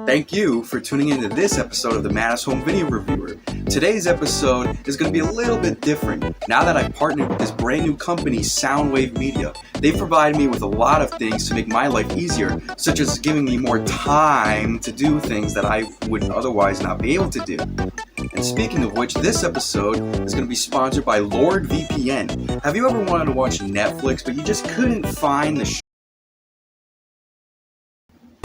Thank you for tuning into this episode of the Maddest Home Video Reviewer. Today's episode is going to be a little bit different. Now that I've partnered with this brand new company, Soundwave Media, they've provided me with a lot of things to make my life easier, such as giving me more time to do things that I would otherwise not be able to do. And speaking of which, this episode is going to be sponsored by LordVPN. Have you ever wanted to watch Netflix, but you just couldn't find the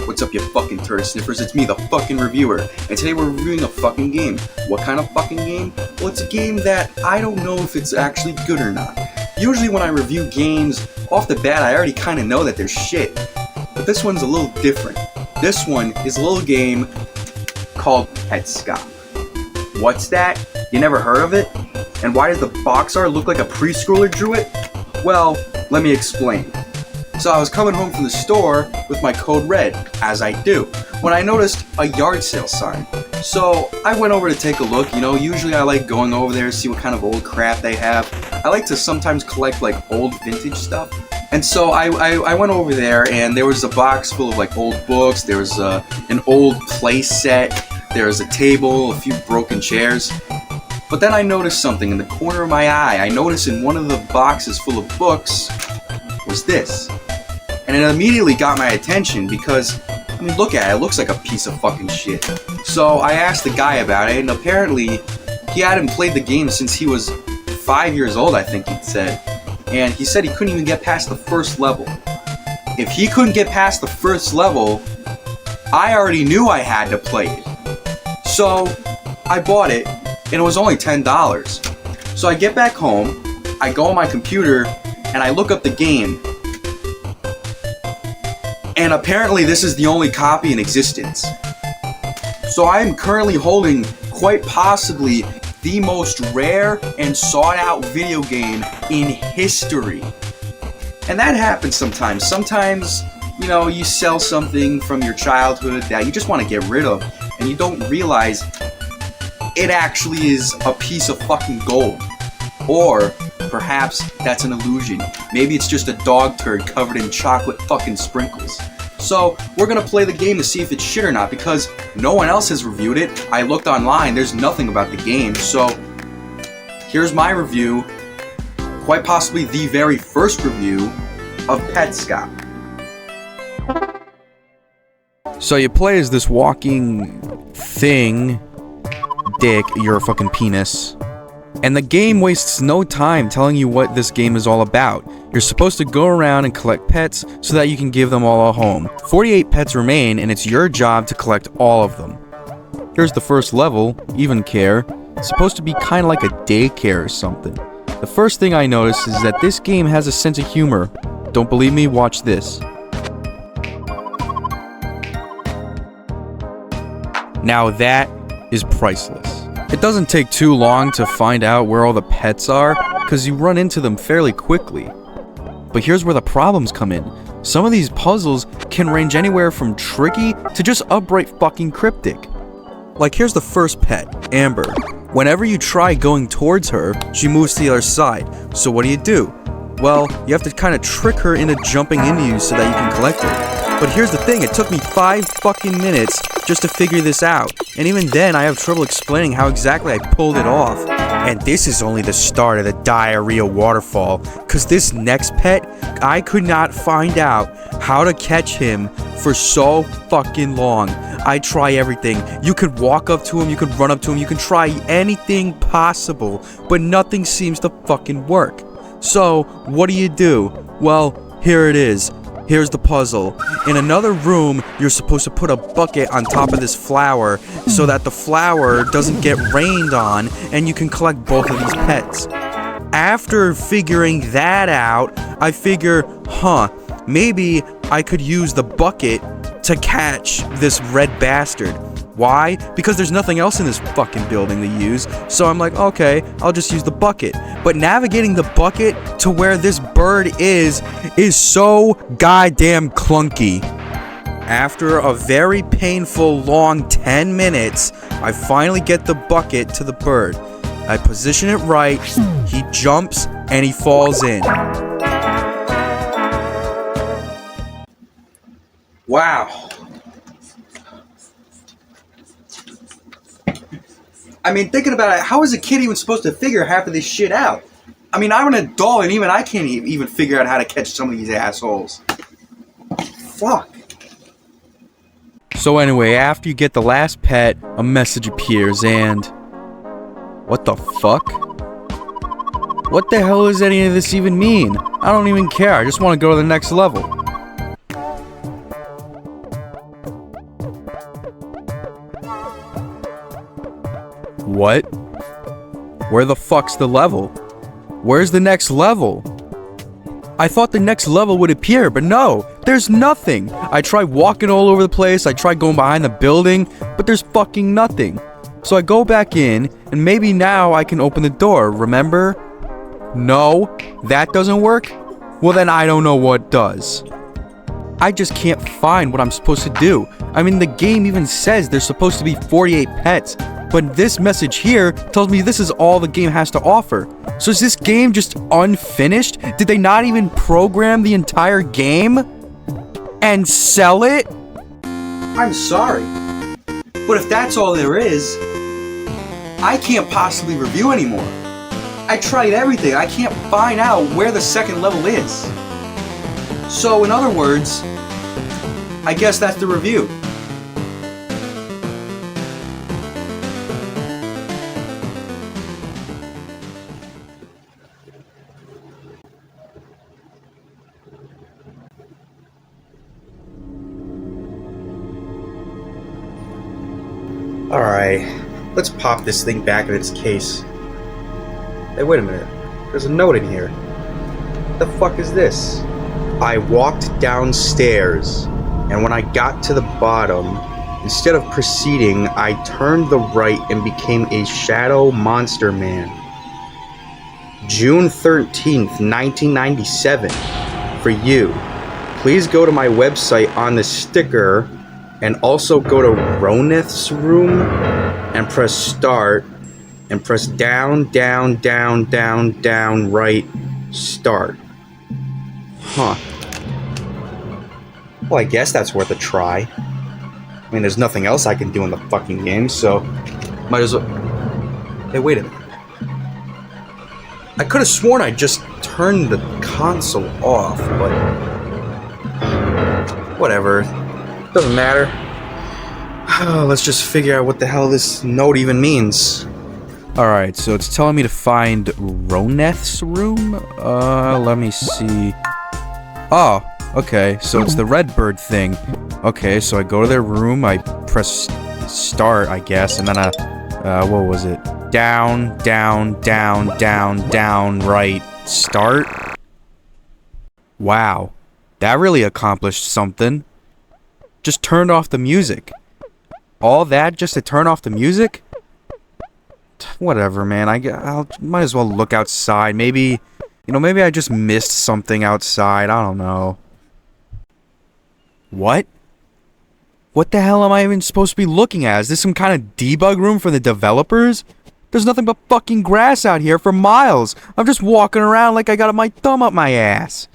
What's up, you fucking turd sniffers? It's me, the fucking reviewer, and today we're reviewing a fucking game. What kind of fucking game? Well, it's a game that I don't know if it's actually good or not. Usually when I review games, off the bat I already kind of know that they're shit. But this one's a little different. This one is a little game called Petscop. What's that? You never heard of it? And why does the box art look like a preschooler drew it? Well, let me explain. So I was coming home from the store with my code red, as I do, when I noticed a yard sale sign. So I went over to take a look. Usually I like going over there to see what kind of old crap they have. I like to sometimes collect like old vintage stuff. And so I went over there, and there was a box full of like old books. There was an old play set. There was a table, a few broken chairs. But then I noticed something in the corner of my eye. I noticed in one of the boxes full of books was this. And it immediately got my attention because, look at it. It looks like a piece of fucking shit. So I asked the guy about it, and apparently he hadn't played the game since he was 5 years old, I think he'd said. And he said he couldn't even get past the first level. If he couldn't get past the first level, I already knew I had to play it. So I bought it, and it was only $10. So I get back home, I go on my computer, and I look up the game. And apparently this is the only copy in existence. So I am currently holding quite possibly the most rare and sought out video game in history. And that happens sometimes. Sometimes, you sell something from your childhood that you just want to get rid of, and you don't realize it actually is a piece of fucking gold. Or perhaps that's an illusion. Maybe it's just a dog turd covered in chocolate fucking sprinkles. So we're gonna play the game to see if it's shit or not, because no one else has reviewed it. I looked online, there's nothing about the game. So here's my review, quite possibly the very first review of Petscop. So you play as this walking thing, dick, you're a fucking penis. And the game wastes no time telling you what this game is all about. You're supposed to go around and collect pets so that you can give them all a home. 48 pets remain, and it's your job to collect all of them. Here's the first level, Even Care. It's supposed to be kind of like a daycare or something. The first thing I noticed is that this game has a sense of humor. Don't believe me? Watch this. Now that is priceless. It doesn't take too long to find out where all the pets are, because you run into them fairly quickly. But here's where the problems come in. Some of these puzzles can range anywhere from tricky to just upright fucking cryptic. Like here's the first pet, Amber. Whenever you try going towards her, she moves to the other side. So what do? Well, you have to kind of trick her into jumping into you so that you can collect her. But here's the thing, it took me 5 fucking minutes just to figure this out. And even then, I have trouble explaining how exactly I pulled it off. And this is only the start of the diarrhea waterfall, cause this next pet, I could not find out how to catch him for so fucking long. I try everything. You could walk up to him, you could run up to him, you can try anything possible, but nothing seems to fucking work. So, what do? Well, here it is. Here's the puzzle. In another room, you're supposed to put a bucket on top of this flower so that the flower doesn't get rained on and you can collect both of these pets. After figuring that out, I figure, maybe I could use the bucket to catch this red bastard. Why? Because there's nothing else in this fucking building to use, so I'm like, okay, I'll just use the bucket. But navigating the bucket to where this bird is so goddamn clunky. After a very painful long 10 minutes, I finally get the bucket to the bird. I position it right, he jumps, and he falls in. Wow. I mean, thinking about it, how is a kid even supposed to figure half of this shit out? I mean, I'm an adult, and even I can't even figure out how to catch some of these assholes. Fuck. So anyway, after you get the last pet, a message appears and... What the fuck? What the hell does any of this even mean? I don't even care, I just want to go to the next level. What? Where the fuck's the level? Where's the next level? I thought the next level would appear, but no, there's nothing. I tried walking all over the place, I tried going behind the building, but there's fucking nothing. So I go back in, and maybe now I can open the door, remember? No, that doesn't work? Well then I don't know what does. I just can't find what I'm supposed to do. I mean, the game even says there's supposed to be 48 pets, but this message here tells me this is all the game has to offer. So is this game just unfinished? Did they not even program the entire game and sell it? I'm sorry, but if that's all there is, I can't possibly review anymore. I tried everything. I can't find out where the second level is. So in other words, I guess that's the review. Alright, let's pop this thing back in its case. Hey, wait a minute. There's a note in here. What the fuck is this? I walked downstairs, and when I got to the bottom, instead of proceeding, I turned the right and became a shadow monster man. June 13th, 1997. For you. Please go to my website on the sticker, and also go to Roneth's room and press start and press down, down, down, down, down, right, start. Huh. Well, I guess that's worth a try. I mean, there's nothing else I can do in the fucking game, so might as well... Hey, wait a minute. I could have sworn I just turned the console off, but... Whatever. Doesn't matter. Let's just figure out what the hell this note even means. Alright, so it's telling me to find Roneth's room? Let me see. Oh, okay, so it's the Redbird thing. Okay, so I go to their room, I press start, I guess, and then what was it? Down, down, down, down, down, right, start? Wow, that really accomplished something. Just turned off the music. All that just to turn off the music? Whatever, man. I might as well look outside. Maybe, maybe I just missed something outside. I don't know. What? What the hell am I even supposed to be looking at? Is this some kind of debug room for the developers? There's nothing but fucking grass out here for miles. I'm just walking around like I got my thumb up my ass.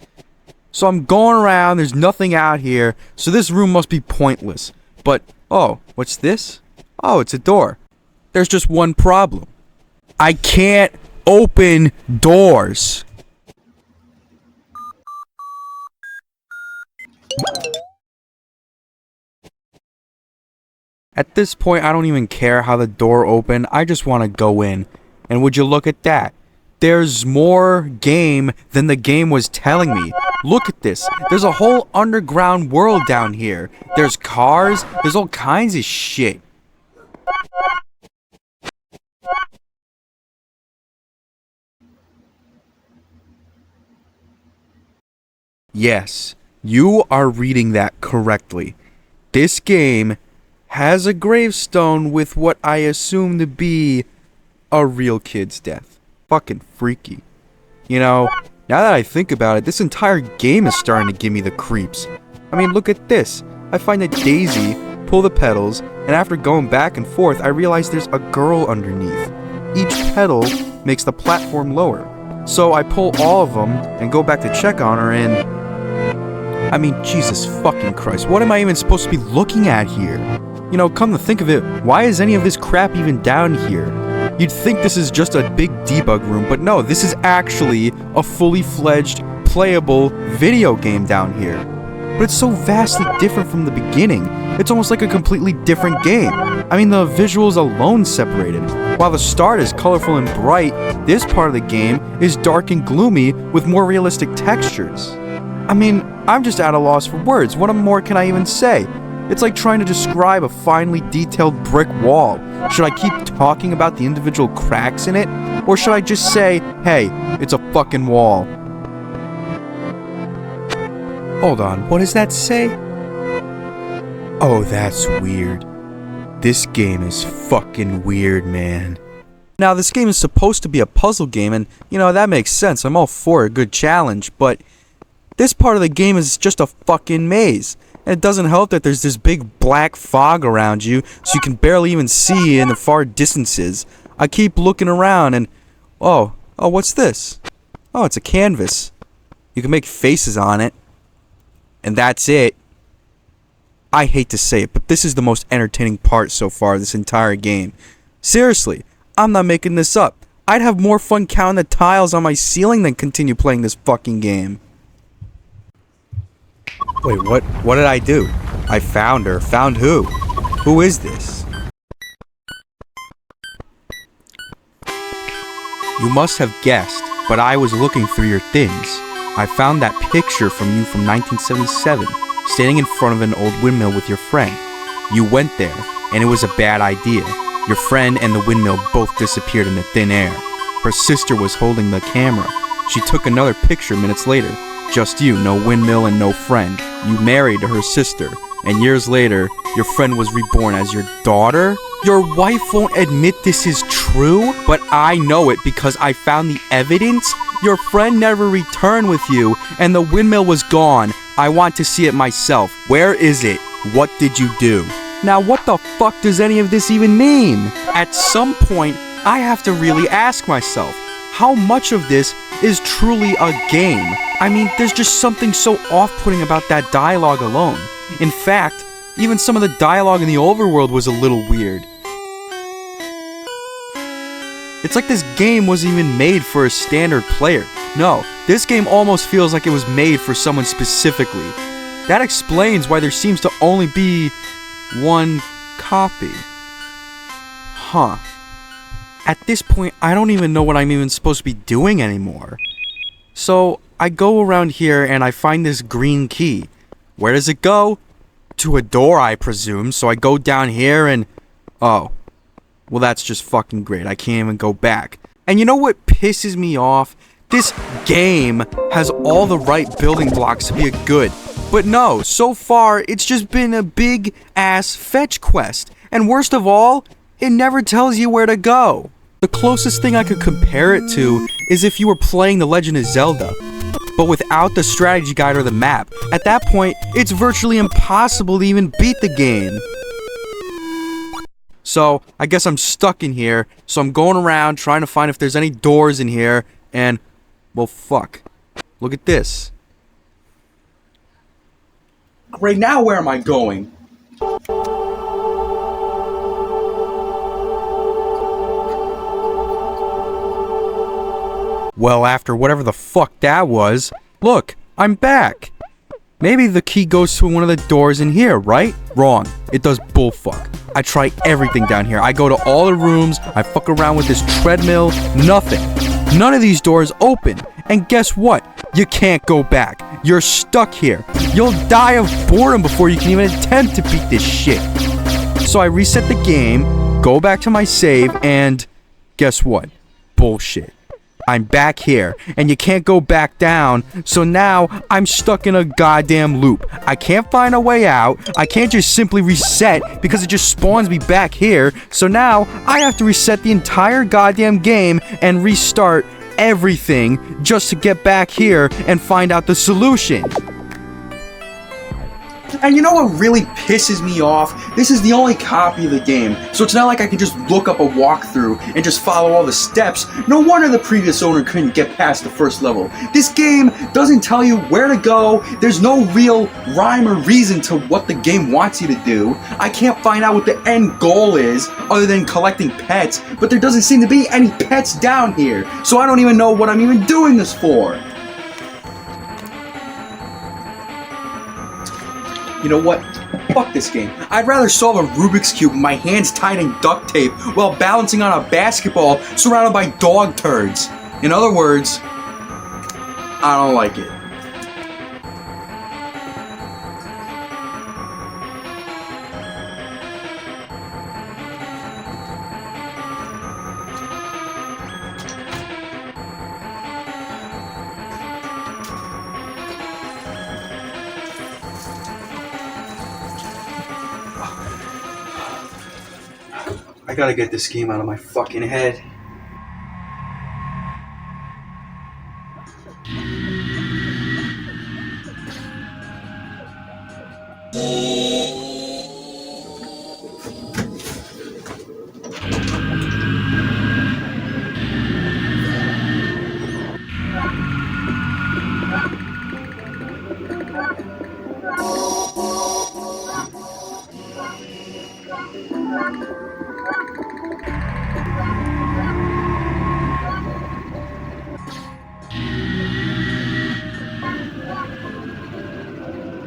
So I'm going around, there's nothing out here, so this room must be pointless. But, oh, what's this? Oh, it's a door. There's just one problem. I can't open doors. At this point, I don't even care how the door opened. I just want to go in. And would you look at that? There's more game than the game was telling me. Look at this. There's a whole underground world down here. There's cars. There's all kinds of shit. Yes, you are reading that correctly. This game has a gravestone with what I assume to be a real kid's death. Fucking freaky. Now that I think about it, this entire game is starting to give me the creeps. I mean, look at this. I find a daisy, pull the petals, and after going back and forth, I realize there's a girl underneath. Each petal makes the platform lower. So I pull all of them and go back to check on her and... I mean, Jesus fucking Christ, what am I even supposed to be looking at here? Come to think of it, why is any of this crap even down here? You'd think this is just a big debug room, but no, this is actually a fully fledged, playable video game down here. But it's so vastly different from the beginning. It's almost like a completely different game. I mean, the visuals alone separated. While the start is colorful and bright, this part of the game is dark and gloomy with more realistic textures. I mean, I'm just at a loss for words. What more can I even say? It's like trying to describe a finely detailed brick wall. Should I keep talking about the individual cracks in it? Or should I just say, hey, it's a fucking wall? Hold on, what does that say? Oh, that's weird. This game is fucking weird, man. Now, this game is supposed to be a puzzle game, and, you know, that makes sense. I'm all for a good challenge, but this part of the game is just a fucking maze. And it doesn't help that there's this big black fog around you, so you can barely even see in the far distances. I keep looking around and... Oh, what's this? Oh, it's a canvas. You can make faces on it. And that's it. I hate to say it, but this is the most entertaining part so far of this entire game. Seriously, I'm not making this up. I'd have more fun counting the tiles on my ceiling than continue playing this fucking game. Wait, what did I do? I found her. Found who? Who is this? You must have guessed, but I was looking through your things. I found that picture from you from 1977, standing in front of an old windmill with your friend. You went there, and it was a bad idea. Your friend and the windmill both disappeared into thin air. Her sister was holding the camera. She took another picture minutes later. Just you, no windmill and no friend. You married her sister, and years later, your friend was reborn as your daughter? Your wife won't admit this is true, but I know it because I found the evidence. Your friend never returned with you, and the windmill was gone. I want to see it myself. Where is it? What did you do? Now, what the fuck does any of this even mean? At some point, I have to really ask myself, how much of this is truly a game? I mean, there's just something so off-putting about that dialogue alone. In fact, even some of the dialogue in the overworld was a little weird. It's like this game wasn't even made for a standard player. No, this game almost feels like it was made for someone specifically. That explains why there seems to only be one copy. Huh. At this point, I don't even know what I'm even supposed to be doing anymore. So, I go around here and I find this green key. Where does it go? To a door, I presume. So I go down here and... Oh. Well, that's just fucking great. I can't even go back. And you know what pisses me off? This game has all the right building blocks to be a good. But no, so far, it's just been a big-ass fetch quest. And worst of all, it never tells you where to go. The closest thing I could compare it to is if you were playing The Legend of Zelda, but without the strategy guide or the map. At that point, it's virtually impossible to even beat the game. So, I guess I'm stuck in here, so I'm going around trying to find if there's any doors in here, and, well, fuck. Look at this. Right now, where am I going? Well, after whatever the fuck that was, look, I'm back. Maybe the key goes to one of the doors in here, right? Wrong. It does bullfuck. I try everything down here. I go to all the rooms, I fuck around with this treadmill, nothing. None of these doors open. And guess what? You can't go back. You're stuck here. You'll die of boredom before you can even attempt to beat this shit. So I reset the game, go back to my save, and guess what? Bullshit. I'm back here, and you can't go back down, so now I'm stuck in a goddamn loop. I can't find a way out, I can't just simply reset because it just spawns me back here, so now I have to reset the entire goddamn game and restart everything just to get back here and find out the solution. And you know what really pisses me off? This is the only copy of the game, so it's not like I can just look up a walkthrough and just follow all the steps. No wonder the previous owner couldn't get past the first level. This game doesn't tell you where to go. There's no real rhyme or reason to what the game wants you to do. I can't find out what the end goal is other than collecting pets, but there doesn't seem to be any pets down here, so I don't even know what I'm even doing this for. You know what? Fuck this game. I'd rather solve a Rubik's Cube with my hands tied in duct tape while balancing on a basketball surrounded by dog turds. In other words, I don't like it. I gotta get this game out of my fucking head.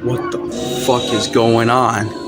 What the fuck is going on?